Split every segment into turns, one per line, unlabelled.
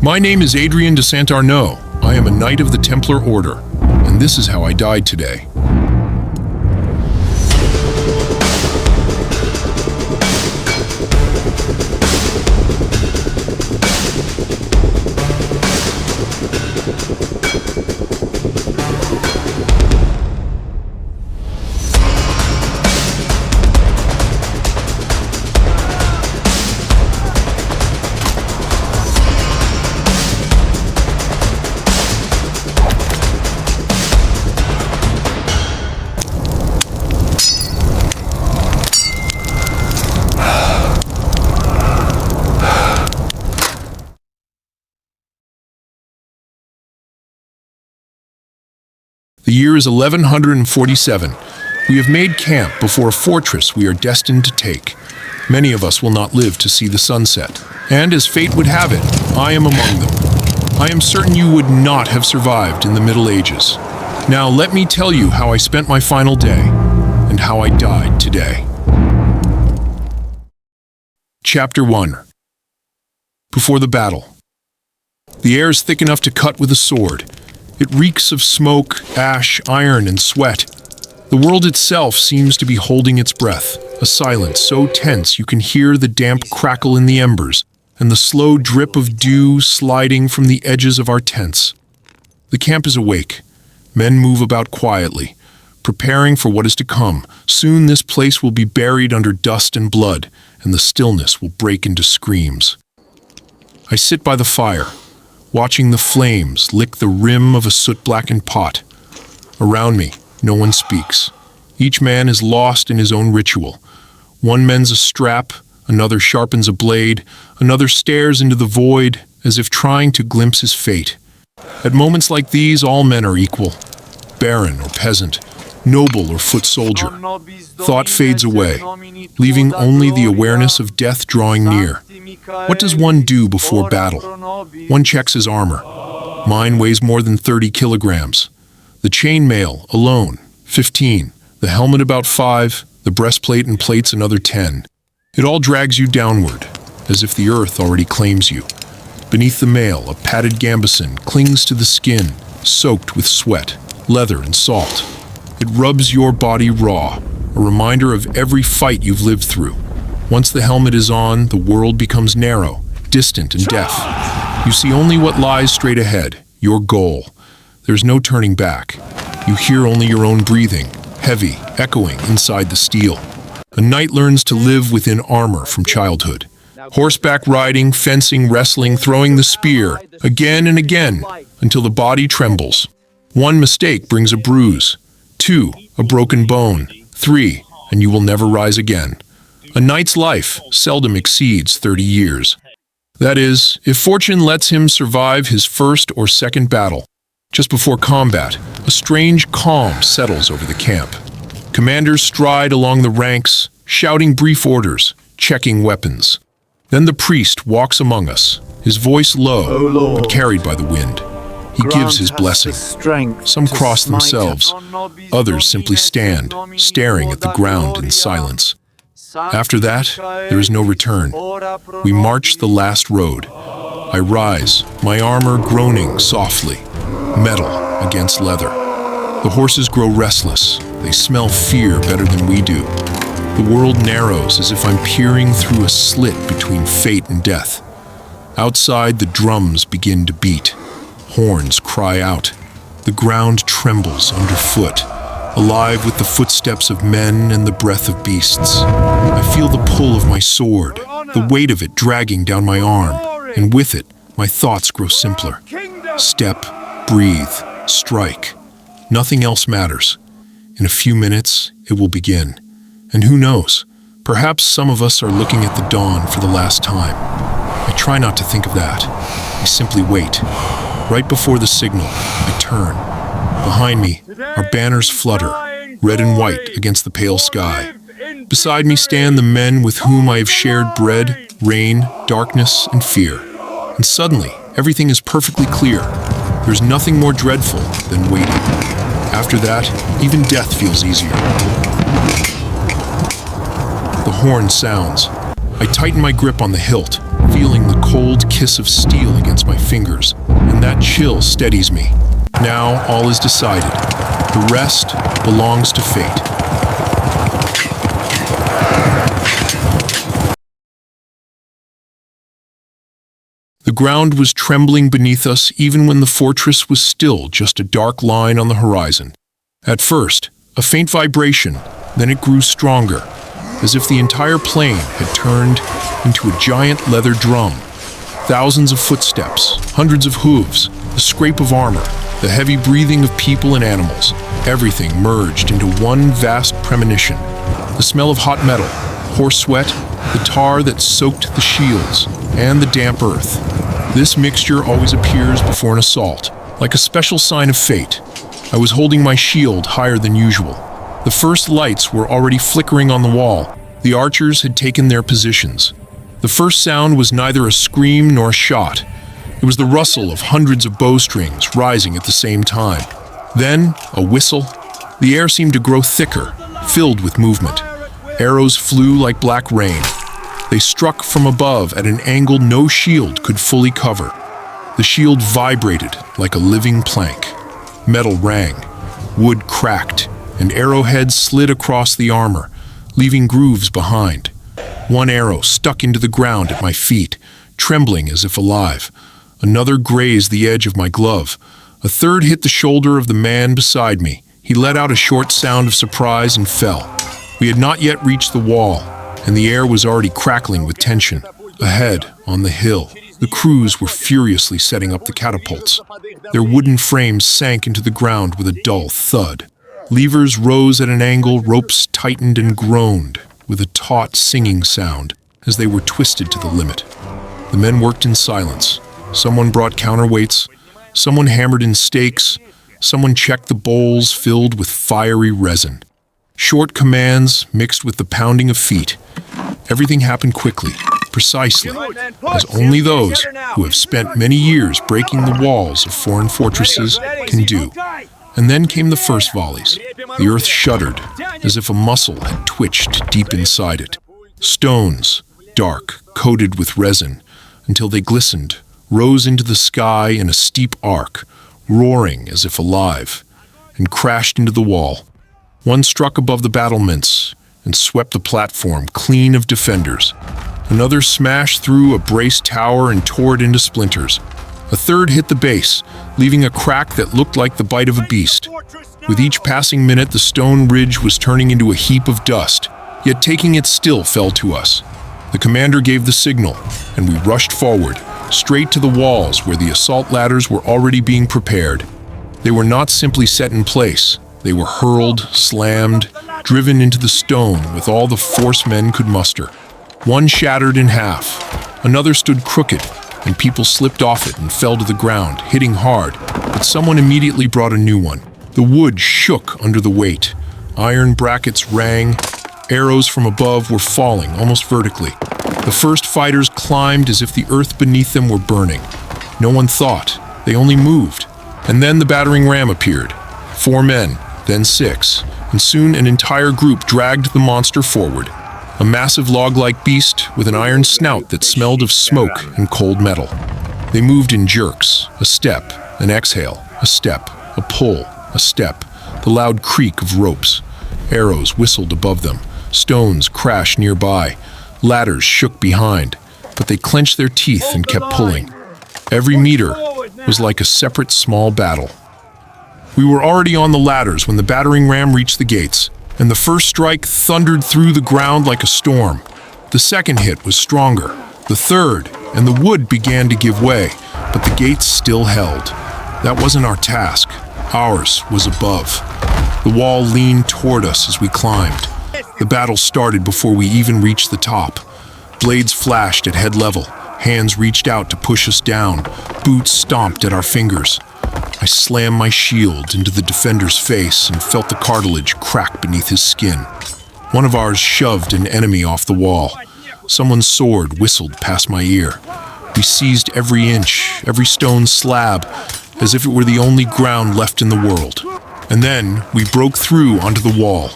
My name is Adrian de Saint Arnaud. I am a Knight of the Templar Order, and this is how I died today. The year is 1147. We have made camp before a fortress we are destined to take. Many of us will not live to see the sunset, and as fate would have it, I am among them. I am certain you would not have survived in the Middle Ages. Now let me tell you how I spent my final day, and how I died today. Chapter 1. Before the battle. The air is thick enough to cut with a sword. It reeks of smoke, ash, iron, and sweat. The world itself seems to be holding its breath, a silence so tense you can hear the damp crackle in the embers and the slow drip of dew sliding from the edges of our tents. The camp is awake. Men move about quietly, preparing for what is to come. Soon this place will be buried under dust and blood, and the stillness will break into screams. I sit by the fire, watching the flames lick the rim of a soot-blackened pot. Around me, no one speaks. Each man is lost in his own ritual. One mends a strap, another sharpens a blade, another stares into the void as if trying to glimpse his fate. At moments like these, all men are equal, baron or peasant, noble or foot soldier. Thought fades away, leaving only the awareness of death drawing near. What does one do before battle? One checks his armor. Mine weighs more than 30 kilograms. The chainmail alone, 15. The helmet about 5. The breastplate and plates another 10. It all drags you downward, as if the earth already claims you. Beneath the mail, a padded gambeson clings to the skin, soaked with sweat, leather, and salt. It rubs your body raw, a reminder of every fight you've lived through. Once the helmet is on, the world becomes narrow, distant, and deaf. You see only what lies straight ahead, your goal. There's no turning back. You hear only your own breathing, heavy, echoing inside the steel. A knight learns to live within armor from childhood. Horseback riding, fencing, wrestling, throwing the spear, again and again, until the body trembles. One mistake brings a bruise. 2, a broken bone. 3, and you will never rise again. A knight's life seldom exceeds 30 years. That is, if fortune lets him survive his first or second battle. Just before combat, a strange calm settles over the camp. Commanders stride along the ranks, shouting brief orders, checking weapons. Then the priest walks among us, his voice low, but carried by the wind. He gives his blessing. Some cross themselves, others simply stand, staring at the ground in silence. After that, there is no return. We march the last road. I rise, my armor groaning softly, metal against leather. The horses grow restless. They smell fear better than we do. The world narrows as if I'm peering through a slit between fate and death. Outside, the drums begin to beat. Horns cry out. The ground trembles underfoot, alive with the footsteps of men and the breath of beasts. I feel the pull of my sword, the weight of it dragging down my arm, and with it, my thoughts grow simpler. Step, breathe, strike. Nothing else matters. In a few minutes, it will begin. And who knows, perhaps some of us are looking at the dawn for the last time. I try not to think of that. I simply wait. Right before the signal, I turn. Behind me, our banners flutter, red and white against the pale sky. Beside me stand the men with whom I have shared bread, rain, darkness, and fear. And suddenly, everything is perfectly clear. There's nothing more dreadful than waiting. After that, even death feels easier. The horn sounds. I tighten my grip on the hilt, feeling the cold kiss of steel against my fingers, and that chill steadies me. Now all is decided. The rest belongs to fate. The ground was trembling beneath us even when the fortress was still just a dark line on the horizon. At first, a faint vibration, then it grew stronger, as if the entire plain had turned into a giant leather drum. Thousands of footsteps, hundreds of hooves, the scrape of armor, the heavy breathing of people and animals, everything merged into one vast premonition. The smell of hot metal, horse sweat, the tar that soaked the shields, and the damp earth. This mixture always appears before an assault, like a special sign of fate. I was holding my shield higher than usual. The first lights were already flickering on the wall. The archers had taken their positions. The first sound was neither a scream nor a shot. It was the rustle of hundreds of bowstrings rising at the same time. Then, a whistle. The air seemed to grow thicker, filled with movement. Arrows flew like black rain. They struck from above at an angle no shield could fully cover. The shield vibrated like a living plank. Metal rang, wood cracked, and arrowheads slid across the armor, leaving grooves behind. One arrow stuck into the ground at my feet, trembling as if alive. Another grazed the edge of my glove. A third hit the shoulder of the man beside me. He let out a short sound of surprise and fell. We had not yet reached the wall, and the air was already crackling with tension. Ahead, on the hill, the crews were furiously setting up the catapults. Their wooden frames sank into the ground with a dull thud. Levers rose at an angle, ropes tightened and groaned, with a taut singing sound as they were twisted to the limit. The men worked in silence. Someone brought counterweights, someone hammered in stakes, someone checked the bowls filled with fiery resin. Short commands mixed with the pounding of feet. Everything happened quickly, precisely, as only those who have spent many years breaking the walls of foreign fortresses can do. And then came the first volleys. The earth shuddered, as if a muscle had twitched deep inside it. Stones, dark, coated with resin, until they glistened, rose into the sky in a steep arc, roaring as if alive, and crashed into the wall. One struck above the battlements and swept the platform clean of defenders. Another smashed through a braced tower and tore it into splinters. A third hit the base, leaving a crack that looked like the bite of a beast. With each passing minute, the stone ridge was turning into a heap of dust, yet taking it still fell to us. The commander gave the signal, and we rushed forward, straight to the walls where the assault ladders were already being prepared. They were not simply set in place. They were hurled, slammed, driven into the stone with all the force men could muster. One shattered in half. Another stood crooked, and people slipped off it and fell to the ground, hitting hard, but someone immediately brought a new one. The wood shook under the weight. Iron brackets rang. Arrows from above were falling, almost vertically. The first fighters climbed as if the earth beneath them were burning. No one thought. They only moved. And then the battering ram appeared. 4 men, then 6, and soon an entire group dragged the monster forward. A massive log-like beast with an iron snout that smelled of smoke and cold metal. They moved in jerks, a step, an exhale, a step, a pull, a step, the loud creak of ropes. Arrows whistled above them, stones crashed nearby, ladders shook behind, but they clenched their teeth and kept pulling. Every meter was like a separate small battle. We were already on the ladders when the battering ram reached the gates, and the first strike thundered through the ground like a storm. The second hit was stronger, the third, and the wood began to give way, but the gates still held. That wasn't our task. Ours was above. The wall leaned toward us as we climbed. The battle started before we even reached the top. Blades flashed at head level. Hands reached out to push us down. Boots stomped at our fingers. I slammed my shield into the defender's face and felt the cartilage crack beneath his skin. One of ours shoved an enemy off the wall. Someone's sword whistled past my ear. We seized every inch, every stone slab, as if it were the only ground left in the world. And then we broke through onto the wall.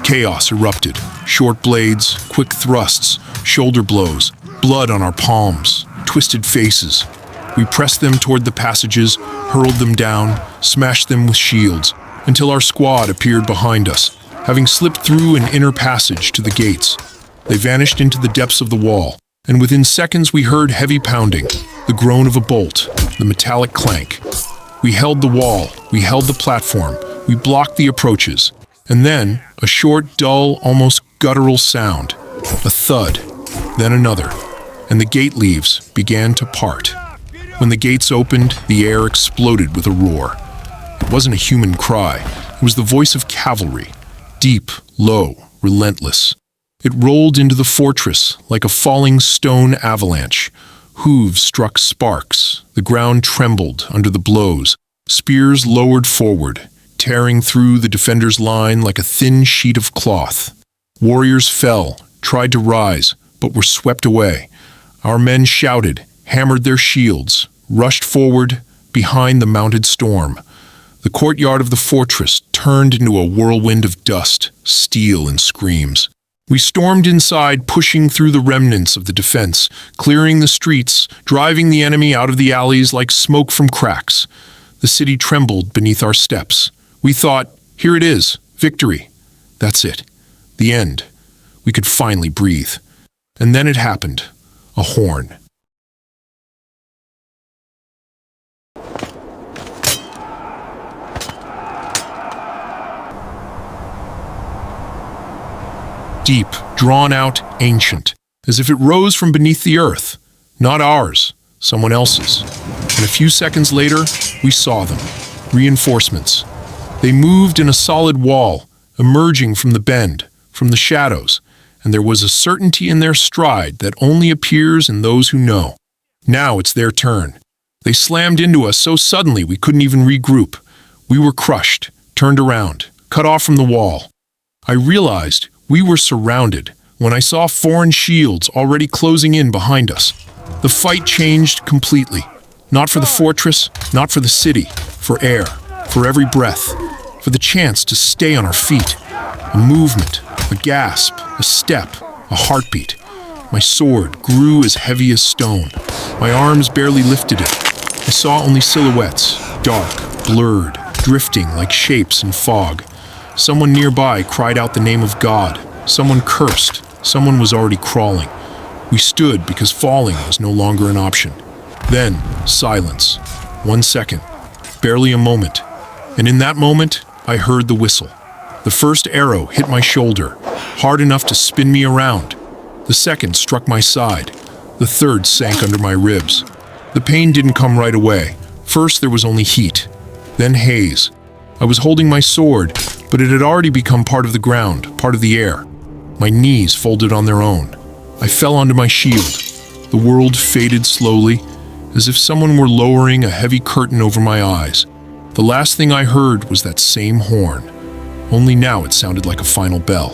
Chaos erupted. Short blades, quick thrusts, shoulder blows. Blood on our palms, twisted faces. We pressed them toward the passages, hurled them down, smashed them with shields, until our squad appeared behind us, having slipped through an inner passage to the gates. They vanished into the depths of the wall, and within seconds we heard heavy pounding, the groan of a bolt, the metallic clank. We held the wall, we held the platform, we blocked the approaches, and then a short, dull, almost guttural sound, a thud, then another, and the gate leaves began to part. When the gates opened, the air exploded with a roar. It wasn't a human cry, it was the voice of cavalry, deep, low, relentless. It rolled into the fortress like a falling stone avalanche. Hooves struck sparks, the ground trembled under the blows, spears lowered forward, tearing through the defenders' line like a thin sheet of cloth. Warriors fell, tried to rise, but were swept away. Our men shouted, hammered their shields, rushed forward behind the mounted storm. The courtyard of the fortress turned into a whirlwind of dust, steel, and screams. We stormed inside, pushing through the remnants of the defense, clearing the streets, driving the enemy out of the alleys like smoke from cracks. The city trembled beneath our steps. We thought, here it is, victory. That's it. The end. We could finally breathe. And then it happened. A horn. Deep, drawn out, ancient, as if it rose from beneath the earth. Not ours, someone else's. And a few seconds later, we saw them. Reinforcements. They moved in a solid wall, emerging from the bend, from the shadows, and there was a certainty in their stride that only appears in those who know. Now it's their turn. They slammed into us so suddenly we couldn't even regroup. We were crushed, turned around, cut off from the wall. I realized we were surrounded when I saw foreign shields already closing in behind us. The fight changed completely. Not for the fortress, not for the city, for air, for every breath, for the chance to stay on our feet. A movement, a gasp, a step, a heartbeat. My sword grew as heavy as stone. My arms barely lifted it. I saw only silhouettes, dark, blurred, drifting like shapes in fog. Someone nearby cried out the name of God. Someone cursed. Someone was already crawling. We stood because falling was no longer an option. Then, silence. 1 second. Barely a moment. And in that moment, I heard the whistle. The first arrow hit my shoulder, hard enough to spin me around. The second struck my side. The third sank under my ribs. The pain didn't come right away. First, there was only heat. Then haze. I was holding my sword, but it had already become part of the ground, part of the air. My knees folded on their own. I fell onto my shield. The world faded slowly, as if someone were lowering a heavy curtain over my eyes. The last thing I heard was that same horn. Only now it sounded like a final bell.